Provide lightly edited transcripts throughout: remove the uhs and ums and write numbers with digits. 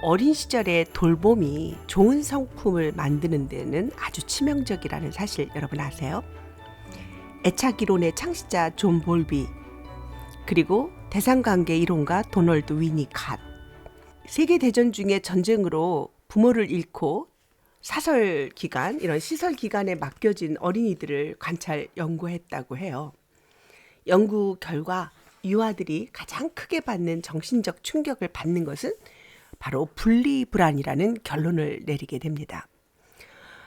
어린 시절의 돌봄이 좋은 성품을 만드는 데는 아주 치명적이라는 사실 여러분 아세요? 애착 이론의 창시자 존 볼비, 그리고 대상관계 이론가 도널드 위니캇. 세계대전 중에 전쟁으로 부모를 잃고 사설 기간, 이런 시설 기간에 맡겨진 어린이들을 관찰 연구했다고 해요. 연구 결과 유아들이 가장 크게 받는 정신적 충격을 받는 것은 바로 분리불안이라는 결론을 내리게 됩니다.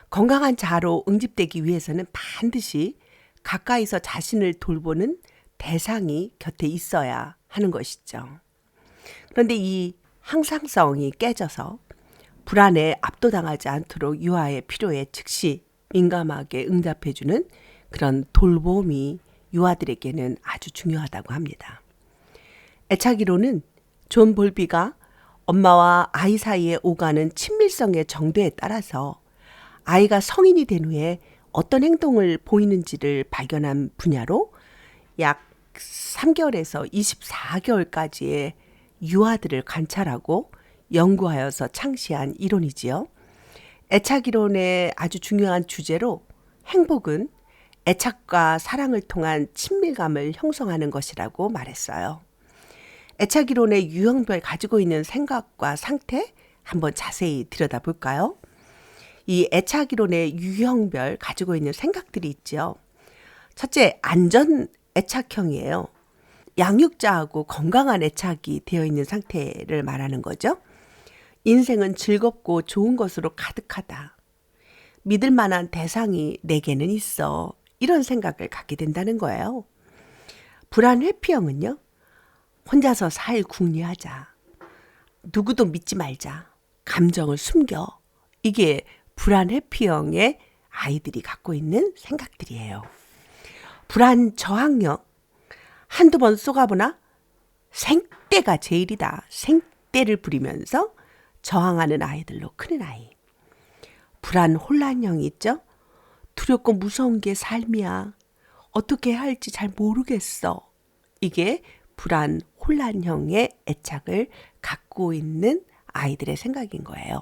건강한 자아로 응집되기 위해서는 반드시 가까이서 자신을 돌보는 대상이 곁에 있어야 하는 것이죠. 그런데 이 항상성이 깨져서 불안에 압도당하지 않도록 유아의 필요에 즉시 민감하게 응답해주는 그런 돌봄이 유아들에게는 아주 중요하다고 합니다. 애착이론은 존 볼비가 엄마와 아이 사이에 오가는 친밀성의 정도에 따라서 아이가 성인이 된 후에 어떤 행동을 보이는지를 발견한 분야로 약 3개월에서 24개월까지의 유아들을 관찰하고 연구하여서 창시한 이론이지요. 애착이론의 아주 중요한 주제로 행복은 애착과 사랑을 통한 친밀감을 형성하는 것이라고 말했어요. 애착이론의 유형별 가지고 있는 생각과 상태 한번 자세히 들여다볼까요? 이 애착이론의 유형별 가지고 있는 생각들이 있죠. 첫째, 안전 애착형이에요. 양육자하고 건강한 애착이 되어 있는 상태를 말하는 거죠. 인생은 즐겁고 좋은 것으로 가득하다. 믿을 만한 대상이 내게는 있어. 이런 생각을 갖게 된다는 거예요. 불안 회피형은요. 혼자서 살 궁리하자. 누구도 믿지 말자. 감정을 숨겨. 이게 불안 회피형의 아이들이 갖고 있는 생각들이에요. 불안 저항형. 한두 번 쏘가보나 생떼가 제일이다. 생떼를 부리면서 저항하는 아이들로 크는 아이. 불안 혼란형이 있죠. 두렵고 무서운 게 삶이야. 어떻게 해야 할지 잘 모르겠어. 이게 불안 혼란형의 애착을 갖고 있는 아이들의 생각인 거예요.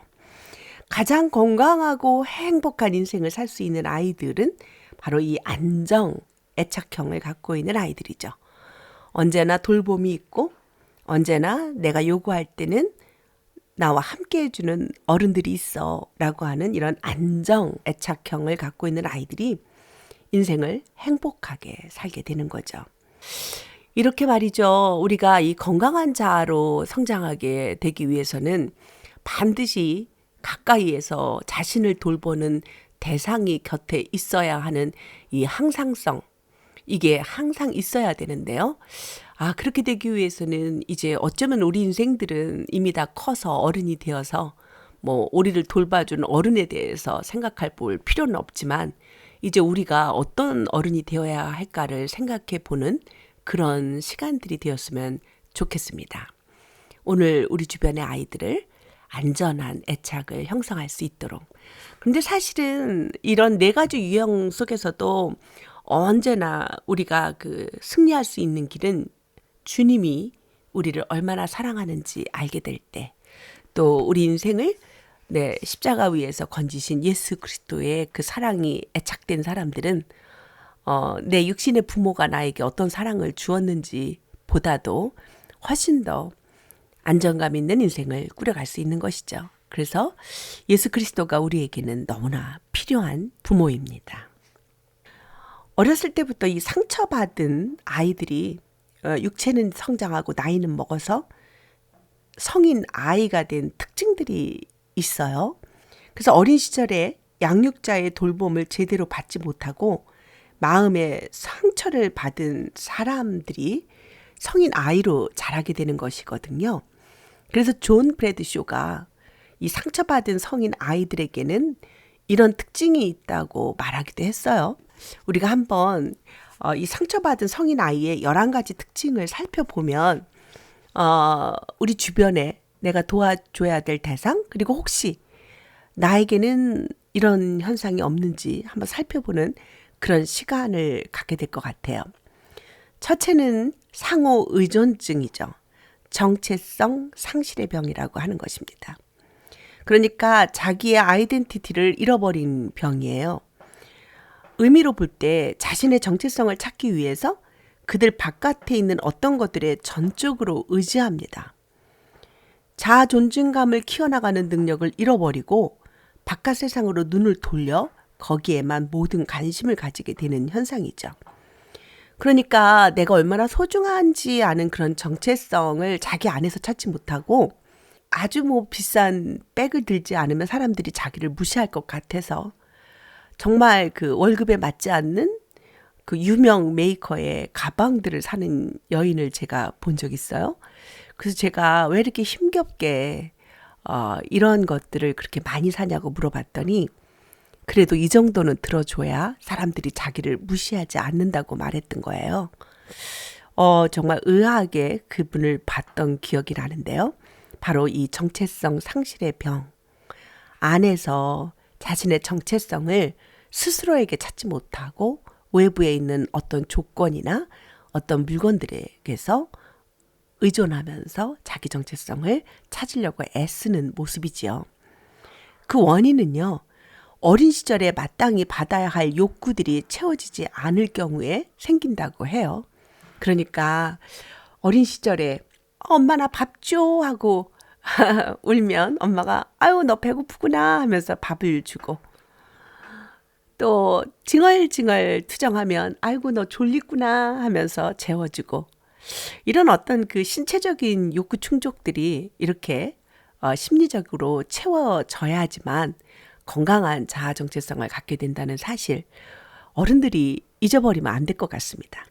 가장 건강하고 행복한 인생을 살 수 있는 아이들은 바로 이 안정 애착형을 갖고 있는 아이들이죠. 언제나 돌봄이 있고 언제나 내가 요구할 때는 나와 함께 해주는 어른들이 있어 라고 하는 이런 안정 애착형을 갖고 있는 아이들이 인생을 행복하게 살게 되는 거죠. 이렇게 말이죠. 우리가 이 건강한 자아로 성장하게 되기 위해서는 반드시 가까이에서 자신을 돌보는 대상이 곁에 있어야 하는 이 항상성, 이게 항상 있어야 되는데요. 그렇게 되기 위해서는 이제 어쩌면 우리 인생들은 이미 다 커서 어른이 되어서 우리를 돌봐주는 어른에 대해서 생각할 볼 필요는 없지만 이제 우리가 어떤 어른이 되어야 할까를 생각해 보는 그런 시간들이 되었으면 좋겠습니다. 오늘 우리 주변의 아이들을 안전한 애착을 형성할 수 있도록. 그런데 사실은 이런 4가지 유형 속에서도 언제나 우리가 승리할 수 있는 길은 주님이 우리를 얼마나 사랑하는지 알게 될 때, 또 우리 인생을 십자가 위에서 건지신 예수 그리스도의 그 사랑이 애착된 사람들은 내 육신의 부모가 나에게 어떤 사랑을 주었는지 보다도 훨씬 더 안정감 있는 인생을 꾸려갈 수 있는 것이죠. 그래서 예수 그리스도가 우리에게는 너무나 필요한 부모입니다. 어렸을 때부터 이 상처받은 아이들이 육체는 성장하고 나이는 먹어서 성인 아이가 된 특징들이 있어요. 그래서 어린 시절에 양육자의 돌봄을 제대로 받지 못하고 마음에 상처를 받은 사람들이 성인 아이로 자라게 되는 것이거든요. 그래서 존 브래드쇼가 이 상처받은 성인 아이들에게는 이런 특징이 있다고 말하기도 했어요. 우리가 한번 이 상처받은 성인 아이의 11가지 특징을 살펴보면 우리 주변에 내가 도와줘야 될 대상, 그리고 혹시 나에게는 이런 현상이 없는지 한번 살펴보는 그런 시간을 갖게 될 것 같아요. 첫째는 상호 의존증이죠. 정체성 상실의 병이라고 하는 것입니다. 그러니까 자기의 아이덴티티를 잃어버린 병이에요. 의미로 볼 때 자신의 정체성을 찾기 위해서 그들 바깥에 있는 어떤 것들에 전적으로 의지합니다. 자아 존중감을 키워나가는 능력을 잃어버리고 바깥 세상으로 눈을 돌려 거기에만 모든 관심을 가지게 되는 현상이죠. 그러니까 내가 얼마나 소중한지 아는 그런 정체성을 자기 안에서 찾지 못하고 아주 비싼 백을 들지 않으면 사람들이 자기를 무시할 것 같아서 정말 그 월급에 맞지 않는 그 유명 메이커의 가방들을 사는 여인을 제가 본 적 있어요. 그래서 제가 왜 이렇게 힘겹게 이런 것들을 그렇게 많이 사냐고 물어봤더니 그래도 이 정도는 들어줘야 사람들이 자기를 무시하지 않는다고 말했던 거예요. 정말 의아하게 그분을 봤던 기억이 나는데요. 바로 이 정체성 상실의 병 안에서 자신의 정체성을 스스로에게 찾지 못하고 외부에 있는 어떤 조건이나 어떤 물건들에게서 의존하면서 자기 정체성을 찾으려고 애쓰는 모습이지요. 그 원인은요. 어린 시절에 마땅히 받아야 할 욕구들이 채워지지 않을 경우에 생긴다고 해요. 그러니까 어린 시절에 엄마 나 밥 줘 하고 울면 엄마가 아유 너 배고프구나 하면서 밥을 주고 또 징얼징얼 투정하면 아이고 너 졸리구나 하면서 재워주고 이런 어떤 그 신체적인 욕구 충족들이 이렇게 심리적으로 채워져야지만 건강한 자아 정체성을 갖게 된다는 사실 어른들이 잊어버리면 안 될 것 같습니다.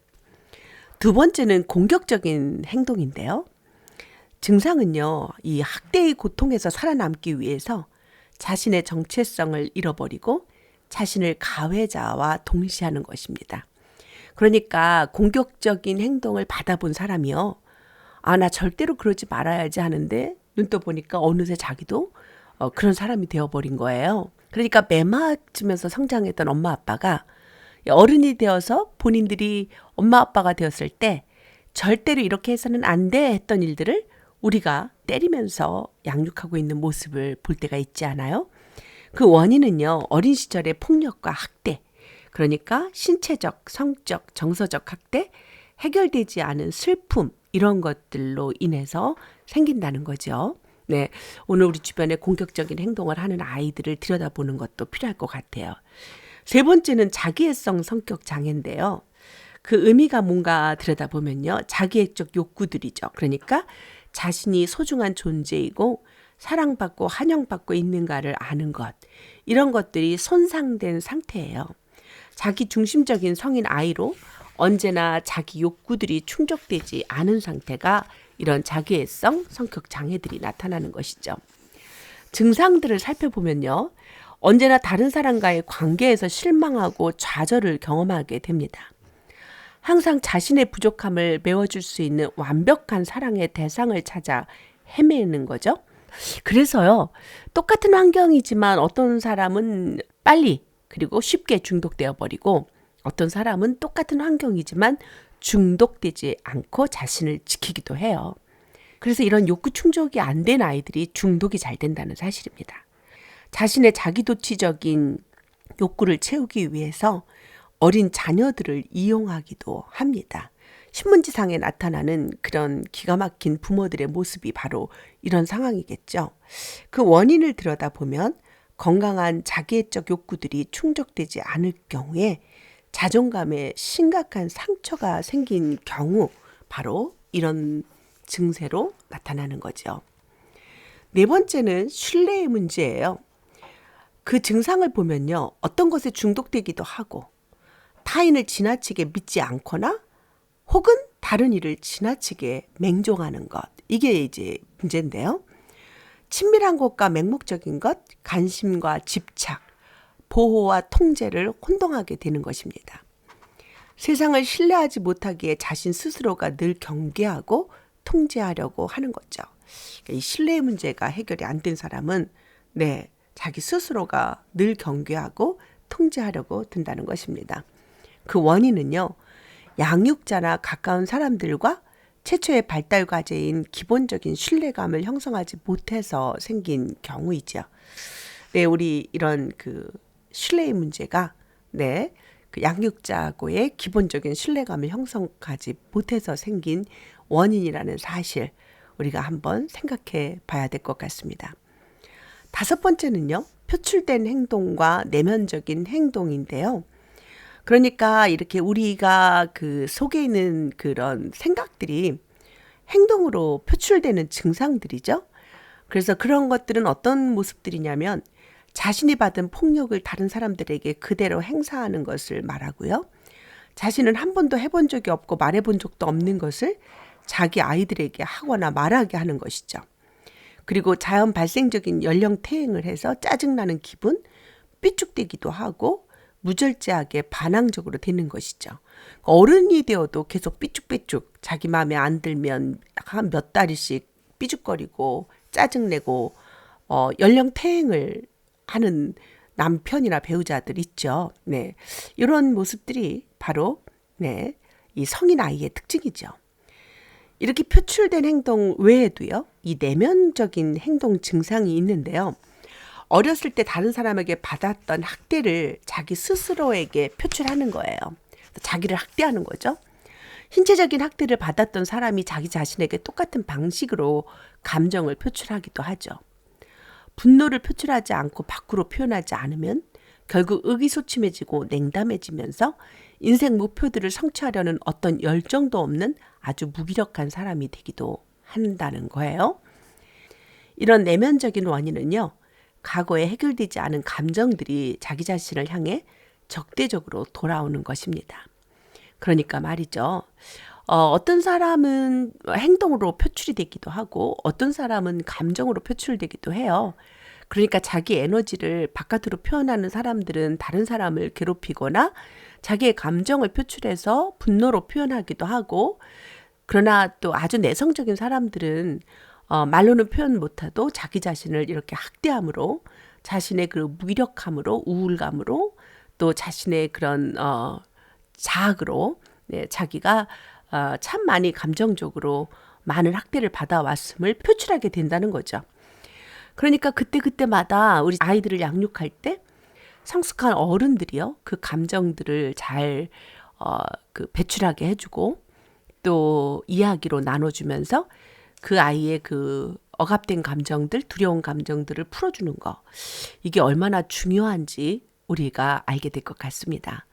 두 번째는 공격적인 행동인데요. 증상은요, 이 학대의 고통에서 살아남기 위해서 자신의 정체성을 잃어버리고 자신을 가해자와 동시하는 것입니다. 그러니까 공격적인 행동을 받아본 사람이요. 나 절대로 그러지 말아야지 하는데 눈 떠 보니까 어느새 자기도 그런 사람이 되어버린 거예요. 그러니까 매맞으면서 성장했던 엄마 아빠가 어른이 되어서 본인들이 엄마 아빠가 되었을 때 절대로 이렇게 해서는 안 돼 했던 일들을 우리가 때리면서 양육하고 있는 모습을 볼 때가 있지 않아요? 그 원인은요. 어린 시절의 폭력과 학대, 그러니까 신체적, 성적, 정서적 학대, 해결되지 않은 슬픔 이런 것들로 인해서 생긴다는 거죠. 네, 오늘 우리 주변에 공격적인 행동을 하는 아이들을 들여다보는 것도 필요할 것 같아요. 세 번째는 자기애성 성격 장애인데요. 그 의미가 뭔가 들여다보면요. 자기애적 욕구들이죠. 그러니까 자신이 소중한 존재이고 사랑받고 환영받고 있는가를 아는 것. 이런 것들이 손상된 상태예요. 자기 중심적인 성인 아이로 언제나 자기 욕구들이 충족되지 않은 상태가 이런 자기애성 성격 장애들이 나타나는 것이죠. 증상들을 살펴보면요. 언제나 다른 사람과의 관계에서 실망하고 좌절을 경험하게 됩니다. 항상 자신의 부족함을 메워줄 수 있는 완벽한 사랑의 대상을 찾아 헤매는 거죠. 그래서요. 똑같은 환경이지만 어떤 사람은 빨리 그리고 쉽게 중독되어 버리고 어떤 사람은 똑같은 환경이지만 중독되지 않고 자신을 지키기도 해요. 그래서 이런 욕구 충족이 안 된 아이들이 중독이 잘 된다는 사실입니다. 자신의 자기도취적인 욕구를 채우기 위해서 어린 자녀들을 이용하기도 합니다. 신문지상에 나타나는 그런 기가 막힌 부모들의 모습이 바로 이런 상황이겠죠. 그 원인을 들여다보면 건강한 자기애적 욕구들이 충족되지 않을 경우에 자존감에 심각한 상처가 생긴 경우 바로 이런 증세로 나타나는 거죠. 네 번째는 신뢰의 문제예요. 그 증상을 보면요. 어떤 것에 중독되기도 하고 타인을 지나치게 믿지 않거나 혹은 다른 일을 지나치게 맹종하는 것. 이게 이제 문제인데요. 친밀한 것과 맹목적인 것, 관심과 집착, 보호와 통제를 혼동하게 되는 것입니다. 세상을 신뢰하지 못하기에 자신 스스로가 늘 경계하고 통제하려고 하는 거죠. 이 신뢰의 문제가 해결이 안 된 사람은 자기 스스로가 늘 경계하고 통제하려고 든다는 것입니다. 그 원인은요. 양육자나 가까운 사람들과 최초의 발달 과제인 기본적인 신뢰감을 형성하지 못해서 생긴 경우이죠. 네, 우리 이런 그 신뢰의 문제가 네, 그 양육자하고의 기본적인 신뢰감을 형성하지 못해서 생긴 원인이라는 사실 우리가 한번 생각해 봐야 될 것 같습니다. 다섯 번째는요, 표출된 행동과 내면적인 행동인데요. 그러니까 이렇게 우리가 그 속에 있는 그런 생각들이 행동으로 표출되는 증상들이죠. 그래서 그런 것들은 어떤 모습들이냐면 자신이 받은 폭력을 다른 사람들에게 그대로 행사하는 것을 말하고요. 자신은 한 번도 해본 적이 없고 말해본 적도 없는 것을 자기 아이들에게 하거나 말하게 하는 것이죠. 그리고 자연 발생적인 연령 퇴행을 해서 짜증나는 기분, 삐죽대기도 하고 무절제하게 반항적으로 되는 것이죠. 어른이 되어도 계속 삐죽삐죽 자기 마음에 안 들면 한 몇 달씩 삐죽거리고 짜증내고 연령 퇴행을 하는 남편이나 배우자들 있죠. 네, 이런 모습들이 바로 네, 이 성인 아이의 특징이죠. 이렇게 표출된 행동 외에도요, 이 내면적인 행동 증상이 있는데요. 어렸을 때 다른 사람에게 받았던 학대를 자기 스스로에게 표출하는 거예요. 자기를 학대하는 거죠. 신체적인 학대를 받았던 사람이 자기 자신에게 똑같은 방식으로 감정을 표출하기도 하죠. 분노를 표출하지 않고 밖으로 표현하지 않으면 결국 의기소침해지고 냉담해지면서 인생 목표들을 성취하려는 어떤 열정도 없는 아주 무기력한 사람이 되기도 한다는 거예요. 이런 내면적인 원인은요, 과거에 해결되지 않은 감정들이 자기 자신을 향해 적대적으로 돌아오는 것입니다. 그러니까 말이죠. 어떤 사람은 행동으로 표출이 되기도 하고 어떤 사람은 감정으로 표출되기도 해요. 그러니까 자기 에너지를 바깥으로 표현하는 사람들은 다른 사람을 괴롭히거나 자기의 감정을 표출해서 분노로 표현하기도 하고, 그러나 또 아주 내성적인 사람들은 말로는 표현 못해도 자기 자신을 이렇게 학대함으로 자신의 그 무기력함으로 우울감으로 또 자신의 그런 자학으로 네, 자기가 참 많이 감정적으로 많은 학대를 받아왔음을 표출하게 된다는 거죠. 그러니까 그때그때마다 우리 아이들을 양육할 때 성숙한 어른들이요, 그 감정들을 잘 그 배출하게 해주고 또 이야기로 나눠주면서 그 아이의 그 억압된 감정들, 두려운 감정들을 풀어주는 거, 이게 얼마나 중요한지 우리가 알게 될 것 같습니다.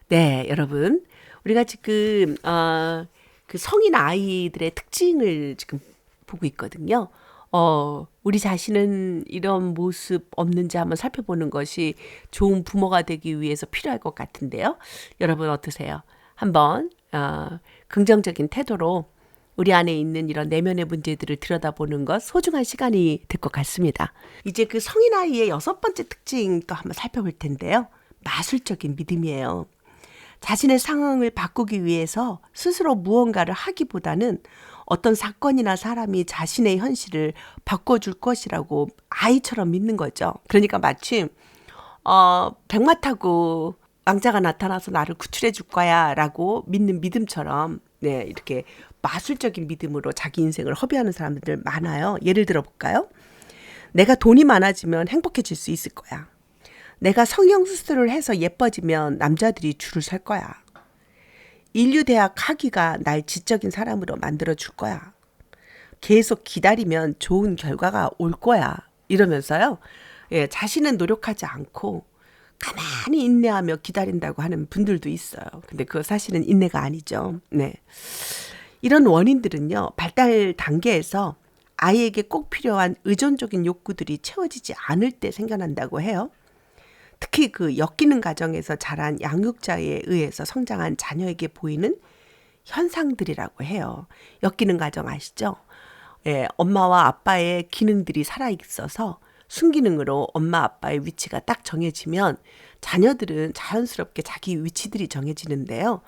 네, 여러분, 우리가 지금 그 성인 아이들의 특징을 지금 보고 있거든요. 우리 자신은 이런 모습 없는지 한번 살펴보는 것이 좋은 부모가 되기 위해서 필요할 것 같은데요. 여러분 어떠세요? 한번 긍정적인 태도로 우리 안에 있는 이런 내면의 문제들을 들여다보는 것 소중한 시간이 될 것 같습니다. 이제 그 성인 아이의 여섯 번째 특징 또 한번 살펴볼 텐데요. 마술적인 믿음이에요. 자신의 상황을 바꾸기 위해서 스스로 무언가를 하기보다는 어떤 사건이나 사람이 자신의 현실을 바꿔줄 것이라고 아이처럼 믿는 거죠. 그러니까 마치 백마 타고 왕자가 나타나서 나를 구출해 줄 거야 라고 믿는 믿음처럼 네, 이렇게 마술적인 믿음으로 자기 인생을 허비하는 사람들 많아요. 예를 들어 볼까요? 내가 돈이 많아지면 행복해질 수 있을 거야. 내가 성형수술을 해서 예뻐지면 남자들이 줄을 설 거야. 인류대학 학위가 날 지적인 사람으로 만들어줄 거야. 계속 기다리면 좋은 결과가 올 거야. 이러면서요. 예, 자신은 노력하지 않고 가만히 인내하며 기다린다고 하는 분들도 있어요. 근데 그거 사실은 인내가 아니죠. 네. 이런 원인들은요, 발달 단계에서 아이에게 꼭 필요한 의존적인 욕구들이 채워지지 않을 때 생겨난다고 해요. 특히 그 엮이는 가정에서 자란 양육자에 의해서 성장한 자녀에게 보이는 현상들이라고 해요. 엮이는 가정 아시죠? 예, 엄마와 아빠의 기능들이 살아있어서 순기능으로 엄마 아빠의 위치가 딱 정해지면 자녀들은 자연스럽게 자기 위치들이 정해지는데요.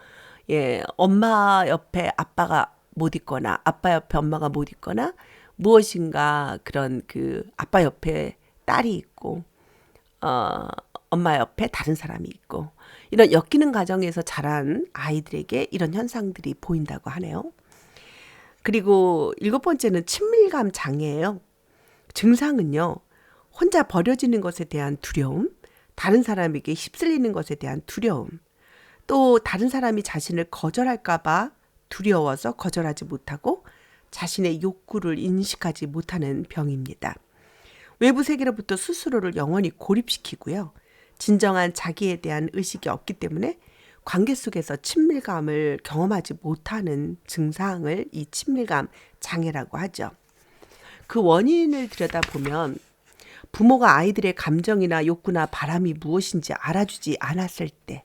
예, 엄마 옆에 아빠가 못 있거나 아빠 옆에 엄마가 못 있거나 무엇인가 그런 그 아빠 옆에 딸이 있고 엄마 옆에 다른 사람이 있고 이런 엮이는 가정에서 자란 아이들에게 이런 현상들이 보인다고 하네요. 그리고 일곱 번째는 친밀감 장애예요. 증상은요, 혼자 버려지는 것에 대한 두려움, 다른 사람에게 휩쓸리는 것에 대한 두려움, 또 다른 사람이 자신을 거절할까봐 두려워서 거절하지 못하고 자신의 욕구를 인식하지 못하는 병입니다. 외부 세계로부터 스스로를 영원히 고립시키고요. 진정한 자기에 대한 의식이 없기 때문에 관계 속에서 친밀감을 경험하지 못하는 증상을 이 친밀감 장애라고 하죠. 그 원인을 들여다보면 부모가 아이들의 감정이나 욕구나 바람이 무엇인지 알아주지 않았을 때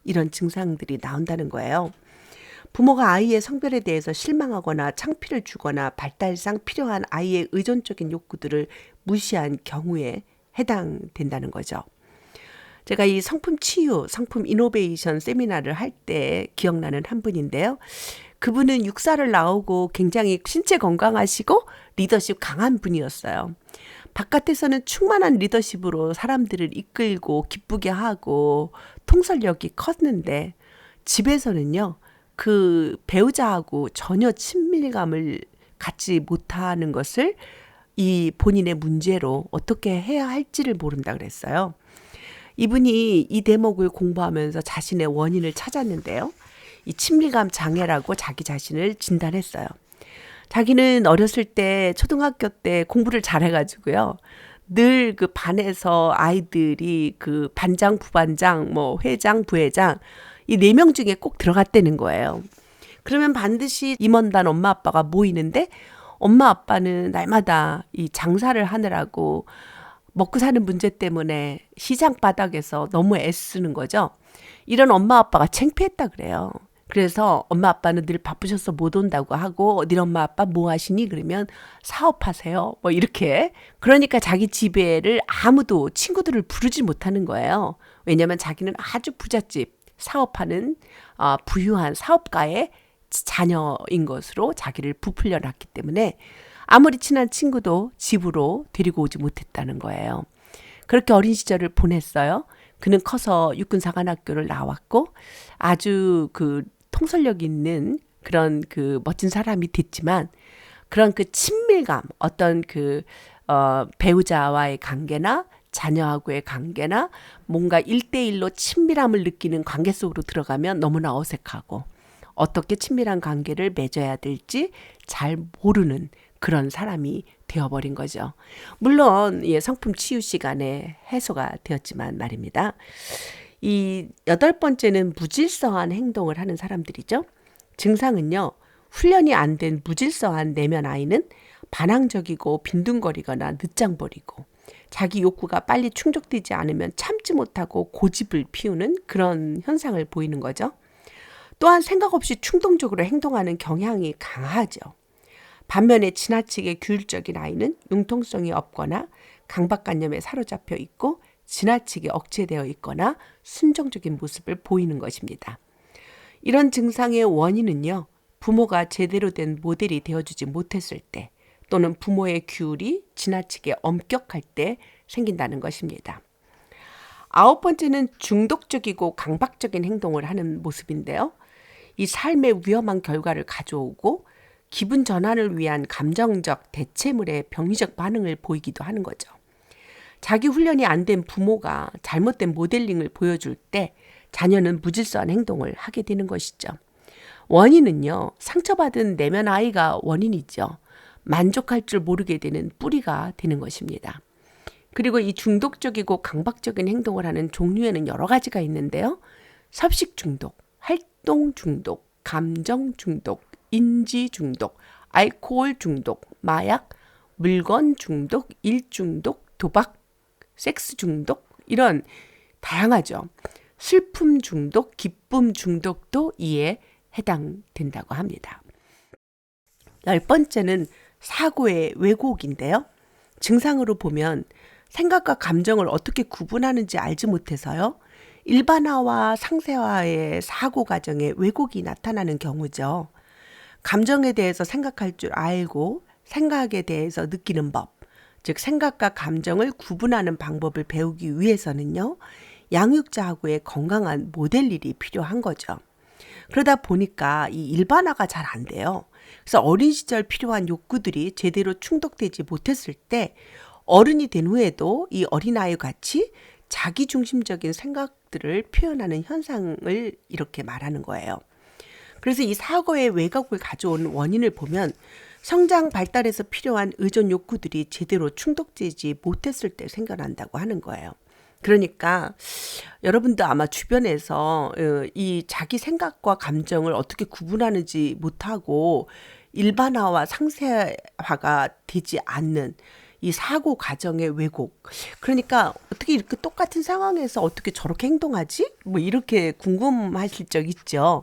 이런 증상들이 나온다는 거예요. 부모가 아이의 성별에 대해서 실망하거나 창피를 주거나 발달상 필요한 아이의 의존적인 욕구들을 무시한 경우에 해당된다는 거죠. 제가 이 성품 치유, 성품 이노베이션 세미나를 할 때 기억나는 한 분인데요. 그분은 육사를 나오고 굉장히 신체 건강하시고 리더십 강한 분이었어요. 바깥에서는 충만한 리더십으로 사람들을 이끌고 기쁘게 하고 통솔력이 컸는데 집에서는요, 그 배우자하고 전혀 친밀감을 갖지 못하는 것을 이 본인의 문제로 어떻게 해야 할지를 모른다 그랬어요. 이분이 이 대목을 공부하면서 자신의 원인을 찾았는데요. 이 친밀감 장애라고 자기 자신을 진단했어요. 자기는 어렸을 때 초등학교 때 공부를 잘해가지고요. 늘 그 반에서 아이들이 그 반장, 부반장, 뭐 회장, 부회장 이 4명 중에 꼭 들어갔다는 거예요. 그러면 반드시 임원단 엄마 아빠가 모이는데 엄마 아빠는 날마다 이 장사를 하느라고 먹고 사는 문제 때문에 시장 바닥에서 너무 애쓰는 거죠. 이런 엄마 아빠가 창피했다 그래요. 그래서 엄마 아빠는 늘 바쁘셔서 못 온다고 하고 네 엄마 아빠 뭐 하시니? 그러면 사업하세요. 뭐 이렇게. 그러니까 자기 집에를 아무도 친구들을 부르지 못하는 거예요. 왜냐하면 자기는 아주 부잣집 사업하는 부유한 사업가의 자녀인 것으로 자기를 부풀려 놨기 때문에 아무리 친한 친구도 집으로 데리고 오지 못했다는 거예요. 그렇게 어린 시절을 보냈어요. 그는 커서 육군사관학교를 나왔고 아주 그 통솔력 있는 그런 그 멋진 사람이 됐지만 그런 그 친밀감, 어떤 그 배우자와의 관계나 자녀하고의 관계나 뭔가 1대1로 친밀함을 느끼는 관계 속으로 들어가면 너무나 어색하고 어떻게 친밀한 관계를 맺어야 될지 잘 모르는 그런 사람이 되어버린 거죠. 물론 성품 치유 시간에 해소가 되었지만 말입니다. 이 8번째는 무질서한 행동을 하는 사람들이죠. 증상은요, 훈련이 안 된 무질서한 내면 아이는 반항적이고 빈둥거리거나 늦장 버리고 자기 욕구가 빨리 충족되지 않으면 참지 못하고 고집을 피우는 그런 현상을 보이는 거죠. 또한 생각 없이 충동적으로 행동하는 경향이 강하죠. 반면에 지나치게 규율적인 아이는 융통성이 없거나 강박관념에 사로잡혀 있고 지나치게 억제되어 있거나 순종적인 모습을 보이는 것입니다. 이런 증상의 원인은요, 부모가 제대로 된 모델이 되어주지 못했을 때 또는 부모의 규율이 지나치게 엄격할 때 생긴다는 것입니다. 9번째는 중독적이고 강박적인 행동을 하는 모습인데요. 이 삶의 위험한 결과를 가져오고 기분 전환을 위한 감정적 대체물의 병리적 반응을 보이기도 하는 거죠. 자기 훈련이 안 된 부모가 잘못된 모델링을 보여줄 때 자녀는 무질서한 행동을 하게 되는 것이죠. 원인은요, 상처받은 내면 아이가 원인이죠. 만족할 줄 모르게 되는 뿌리가 되는 것입니다. 그리고 이 중독적이고 강박적인 행동을 하는 종류에는 여러 가지가 있는데요. 섭식 중독, 활동 중독, 감정 중독, 인지 중독, 알코올 중독, 마약, 물건 중독, 일 중독, 도박, 섹스 중독 이런 다양하죠. 슬픔 중독, 기쁨 중독도 이에 해당된다고 합니다. 10번째는 사고의 왜곡인데요. 증상으로 보면 생각과 감정을 어떻게 구분하는지 알지 못해서요. 일반화와 상세화의 사고 과정에 왜곡이 나타나는 경우죠. 감정에 대해서 생각할 줄 알고 생각에 대해서 느끼는 법, 즉 생각과 감정을 구분하는 방법을 배우기 위해서는요. 양육자하고의 건강한 모델일이 필요한 거죠. 그러다 보니까 이 일반화가 잘 안 돼요. 그래서 어린 시절 필요한 욕구들이 제대로 충족되지 못했을 때 어른이 된 후에도 이 어린아이와 같이 자기중심적인 생각들을 표현하는 현상을 이렇게 말하는 거예요. 그래서 이 사고의 왜곡을 가져온 원인을 보면 성장 발달에서 필요한 의존 욕구들이 제대로 충족되지 못했을 때 생겨난다고 하는 거예요. 그러니까 여러분도 아마 주변에서 이 자기 생각과 감정을 어떻게 구분하는지 못하고 일반화와 상세화가 되지 않는 이 사고 과정의 왜곡. 그러니까 어떻게 이렇게 똑같은 상황에서 어떻게 저렇게 행동하지? 뭐 이렇게 궁금하실 적 있죠.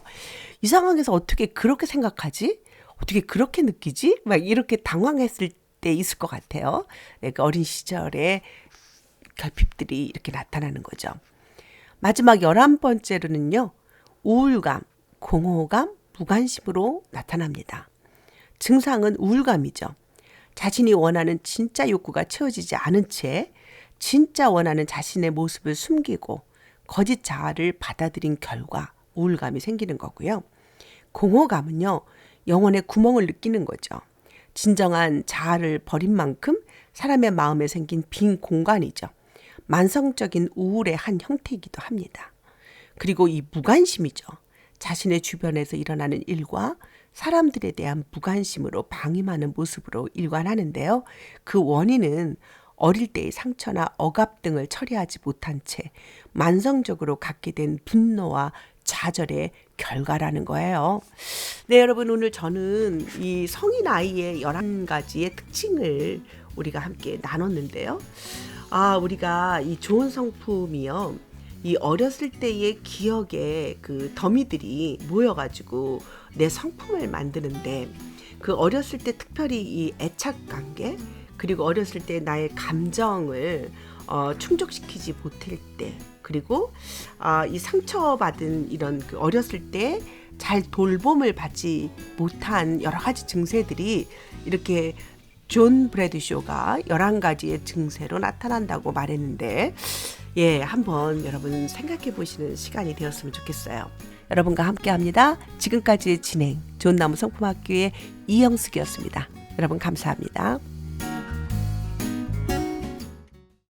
이 상황에서 어떻게 그렇게 생각하지? 어떻게 그렇게 느끼지? 막 이렇게 당황했을 때 있을 것 같아요. 네, 그 어린 시절에 결핍들이 이렇게 나타나는 거죠. 마지막 11번째로는요. 우울감, 공허감, 무관심으로 나타납니다. 증상은 우울감이죠. 자신이 원하는 진짜 욕구가 채워지지 않은 채 진짜 원하는 자신의 모습을 숨기고 거짓 자아를 받아들인 결과 우울감이 생기는 거고요. 공허감은요. 영혼의 구멍을 느끼는 거죠. 진정한 자아를 버린 만큼 사람의 마음에 생긴 빈 공간이죠. 만성적인 우울의 한 형태이기도 합니다. 그리고 이 무관심이죠. 자신의 주변에서 일어나는 일과 사람들에 대한 무관심으로 방임하는 모습으로 일관하는데요. 그 원인은 어릴 때의 상처나 억압 등을 처리하지 못한 채 만성적으로 갖게 된 분노와 좌절의 결과라는 거예요. 네, 여러분 오늘 저는 이 성인 아이의 11가지의 특징을 우리가 함께 나눴는데요. 우리가 이 좋은 성품이요. 이 어렸을 때의 기억의 그 더미들이 모여가지고 내 성품을 만드는데 그 어렸을 때 특별히 이 애착 관계 그리고 어렸을 때 나의 감정을 충족시키지 못할 때 그리고 이 상처받은 이런 그 어렸을 때 잘 돌봄을 받지 못한 여러 가지 증세들이 이렇게 존 브래드쇼가 11가지의 증세로 나타난다고 말했는데 한번 여러분 생각해 보시는 시간이 되었으면 좋겠어요. 여러분과 함께합니다. 지금까지의 진행 좋은 나무 성품학교의 이영숙이었습니다. 여러분 감사합니다.